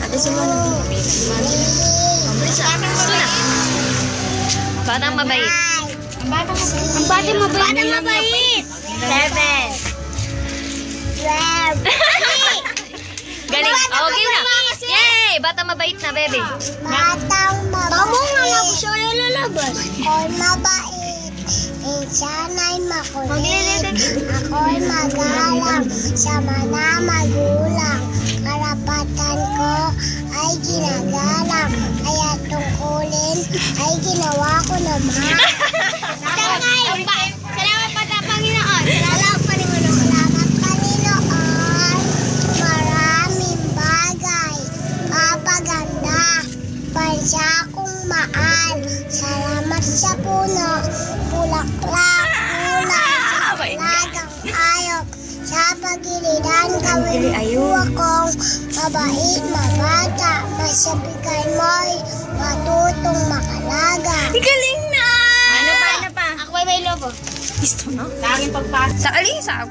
Ate Suma na Batang mabait. Ang batang mabait. 7. Galing. Okay na. Yay! Batang mabait na, bebe. Batang mabait. Tamo nga lang ko siya lalabas. Ako'y mabait. Sana'y makulit. Ako'y magalang. Sama na magulang. Karapatan ko ay ginagalang. Kaya tungkulin ay ginawa ko naman. Salamat pa sa Panginoon. Salamat Panginoon. Salamat Panginoon. Maraming bagay. Papaganda. Pansya kong maal. Salamat sa puno. Bulaklak. Ulan. Lagang ayok. Sa pagiliran gawin mo akong mabait na bata. Masabigay mo'y matutong makalaga. Galing na! Ano pa? Ako may lobo. Gusto na? Sa aking pagpasok. Sa alin? Sa